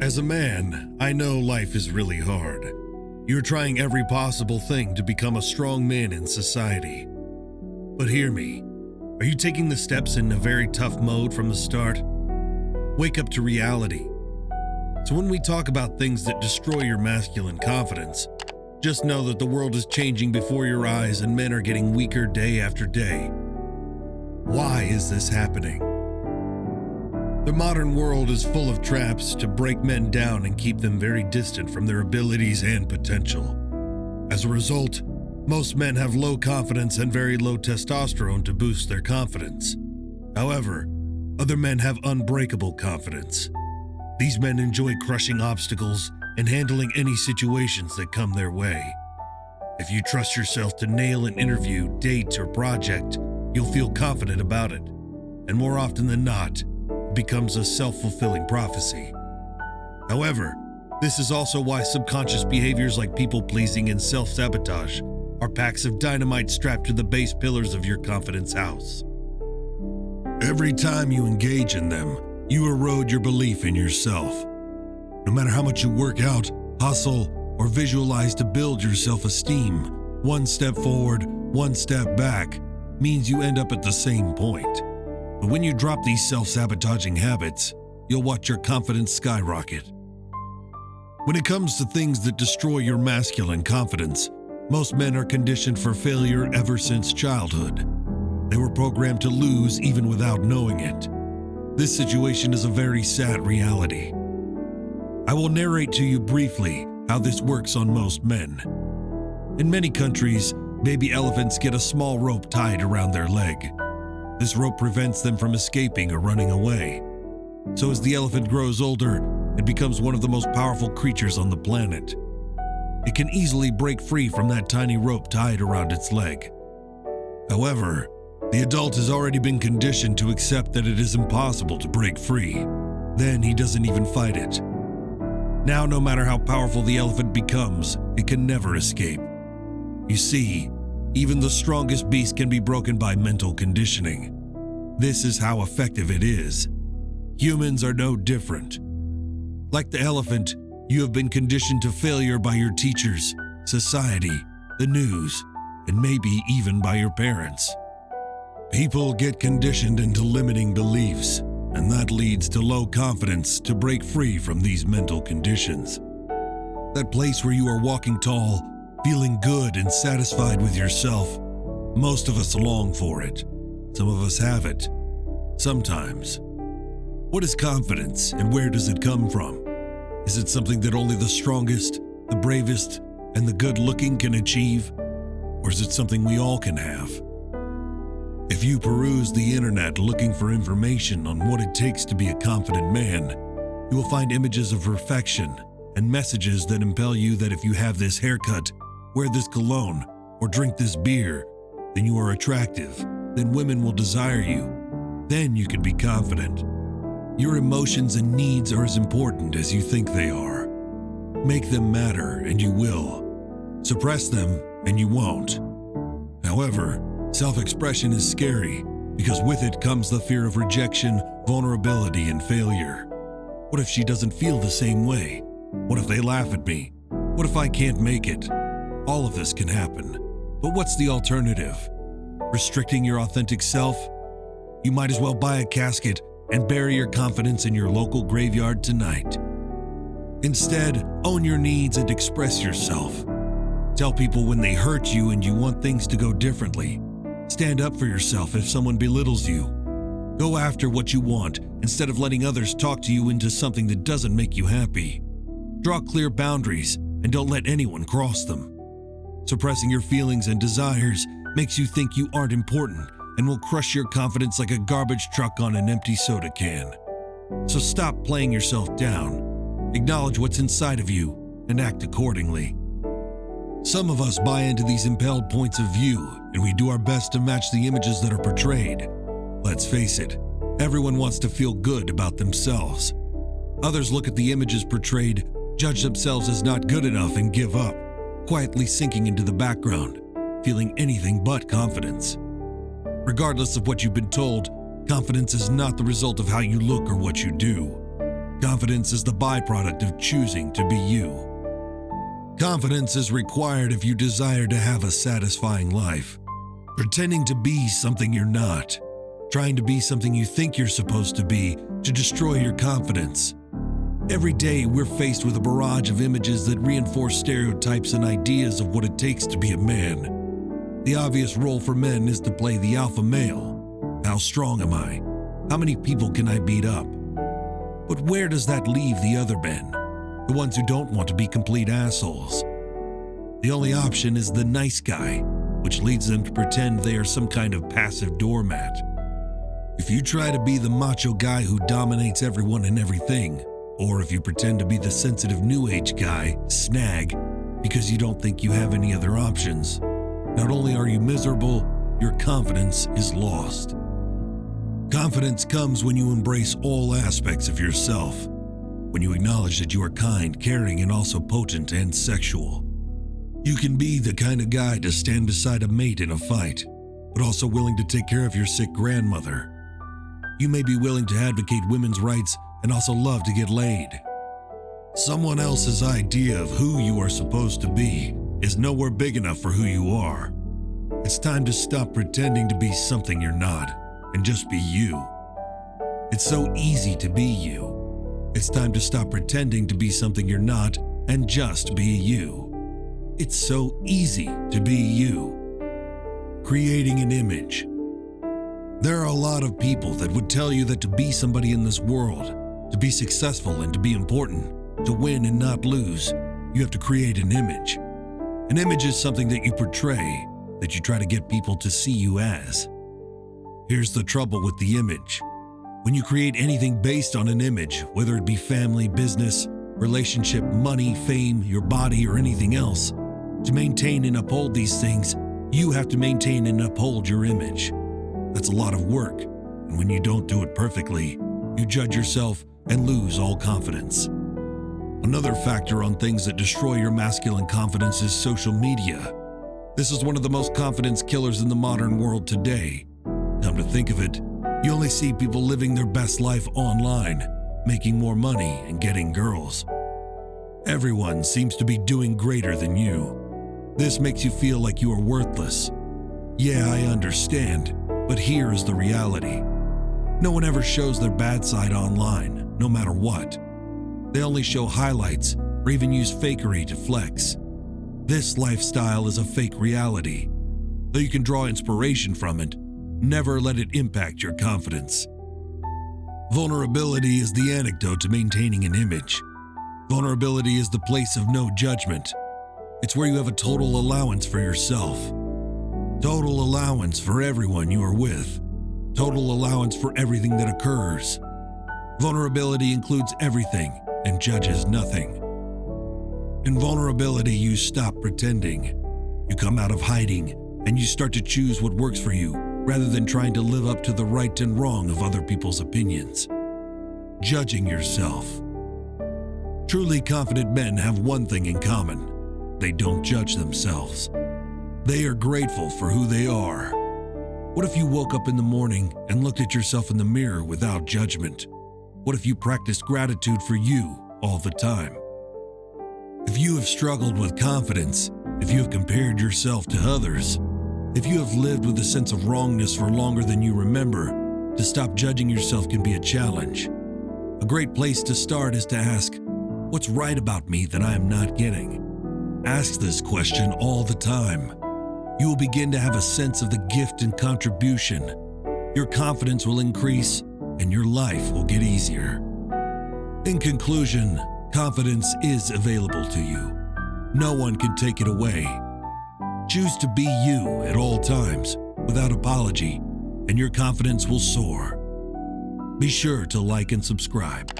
As a man, I know life is really hard. You're trying every possible thing to become a strong man in society. But hear me, are you taking the steps in a very tough mode from the start? Wake up to reality. So when we talk about things that destroy your masculine confidence, just know that the world is changing before your eyes and men are getting weaker day after day. Why is this happening? The modern world is full of traps to break men down and keep them very distant from their abilities and potential. As a result, most men have low confidence and very low testosterone to boost their confidence. However, other men have unbreakable confidence. These men enjoy crushing obstacles and handling any situations that come their way. If you trust yourself to nail an interview, date, or project, you'll feel confident about it. And more often than not, it becomes a self-fulfilling prophecy. However, this is also why subconscious behaviors like people-pleasing and self-sabotage are packs of dynamite strapped to the base pillars of your confidence house. Every time you engage in them, you erode your belief in yourself. No matter how much you work out, hustle, or visualize to build your self-esteem, one step forward, one step back means you end up at the same point. But when you drop these self-sabotaging habits, you'll watch your confidence skyrocket. When it comes to things that destroy your masculine confidence, most men are conditioned for failure ever since childhood. They were programmed to lose even without knowing it. This situation is a very sad reality. I will narrate to you briefly how this works on most men. In many countries, baby elephants get a small rope tied around their leg. This rope prevents them from escaping or running away. So as the elephant grows older, it becomes one of the most powerful creatures on the planet. It can easily break free from that tiny rope tied around its leg. However, the adult has already been conditioned to accept that it is impossible to break free. Then he doesn't even fight it. Now, no matter how powerful the elephant becomes, it can never escape. You see, even the strongest beast can be broken by mental conditioning. This is how effective it is. Humans are no different. Like the elephant, you have been conditioned to failure by your teachers, society, the news, and maybe even by your parents. People get conditioned into limiting beliefs, and that leads to low confidence to break free from these mental conditions. That place where you are walking tall, feeling good and satisfied with yourself, most of us long for it. Some of us have it. Sometimes. What is confidence and where does it come from? Is it something that only the strongest, the bravest, and the good-looking can achieve? Or is it something we all can have? If you peruse the internet looking for information on what it takes to be a confident man, you will find images of perfection and messages that impel you that if you have this haircut, wear this cologne, or drink this beer, then you are attractive, then women will desire you, then you can be confident. Your emotions and needs are as important as you think they are. Make them matter and you will. Suppress them and you won't. However, self-expression is scary because with it comes the fear of rejection, vulnerability, and failure. What if she doesn't feel the same way? What if they laugh at me? What if I can't make it? All of this can happen. But what's the alternative? Restricting your authentic self? You might as well buy a casket and bury your confidence in your local graveyard tonight. Instead, own your needs and express yourself. Tell people when they hurt you and you want things to go differently. Stand up for yourself if someone belittles you. Go after what you want instead of letting others talk to you into something that doesn't make you happy. Draw clear boundaries and don't let anyone cross them. Suppressing your feelings and desires makes you think you aren't important and will crush your confidence like a garbage truck on an empty soda can. So stop playing yourself down. Acknowledge what's inside of you and act accordingly. Some of us buy into these impelled points of view, and we do our best to match the images that are portrayed. Let's face it, everyone wants to feel good about themselves. Others look at the images portrayed, judge themselves as not good enough, and give up, quietly sinking into the background, feeling anything but confidence. Regardless of what you've been told, confidence is not the result of how you look or what you do. Confidence is the byproduct of choosing to be you. Confidence is required if you desire to have a satisfying life. Pretending to be something you're not, trying to be something you think you're supposed to be to destroy your confidence. Every day we're faced with a barrage of images that reinforce stereotypes and ideas of what it takes to be a man. The obvious role for men is to play the alpha male. How strong am I? How many people can I beat up? But where does that leave the other men? The ones who don't want to be complete assholes. The only option is the nice guy, which leads them to pretend they are some kind of passive doormat. If you try to be the macho guy who dominates everyone and everything, or if you pretend to be the sensitive new age guy, snag, because you don't think you have any other options, not only are you miserable, your confidence is lost. Confidence comes when you embrace all aspects of yourself, when you acknowledge that you are kind, caring, and also potent and sexual. You can be the kind of guy to stand beside a mate in a fight, but also willing to take care of your sick grandmother. You may be willing to advocate women's rights and also love to get laid. Someone else's idea of who you are supposed to be is nowhere big enough for who you are. It's time to stop pretending to be something you're not and just be you. It's so easy to be you. It's time to stop pretending to be something you're not and just be you. It's so easy to be you. Creating an image. There are a lot of people that would tell you that to be somebody in this world, to be successful and to be important, to win and not lose, you have to create an image. An image is something that you portray, that you try to get people to see you as. Here's the trouble with the image. When you create anything based on an image, whether it be family, business, relationship, money, fame, your body, or anything else, to maintain and uphold these things, you have to maintain and uphold your image. That's a lot of work, and when you don't do it perfectly, you judge yourself and lose all confidence. Another factor on things that destroy your masculine confidence is social media. This is one of the most confidence killers in the modern world today. Come to think of it, you only see people living their best life online, making more money and getting girls. Everyone seems to be doing greater than you. This makes you feel like you are worthless. Yeah, I understand, but here is the reality. No one ever shows their bad side online, no matter what. They only show highlights or even use fakery to flex. This lifestyle is a fake reality. Though you can draw inspiration from it, never let it impact your confidence. Vulnerability is the antidote to maintaining an image. Vulnerability is the place of no judgment. It's where you have a total allowance for yourself. Total allowance for everyone you are with. Total allowance for everything that occurs. Vulnerability includes everything and judges nothing. In vulnerability, you stop pretending. You come out of hiding and you start to choose what works for you, rather than trying to live up to the right and wrong of other people's opinions. Judging yourself. Truly confident men have one thing in common. They don't judge themselves. They are grateful for who they are. What if you woke up in the morning and looked at yourself in the mirror without judgment? What if you practiced gratitude for you all the time? If you have struggled with confidence, if you have compared yourself to others, if you have lived with a sense of wrongness for longer than you remember, to stop judging yourself can be a challenge. A great place to start is to ask, what's right about me that I am not getting? Ask this question all the time. You will begin to have a sense of the gift and contribution. Your confidence will increase and your life will get easier. In conclusion, confidence is available to you. No one can take it away. Choose to be you at all times, without apology, and your confidence will soar. Be sure to like and subscribe.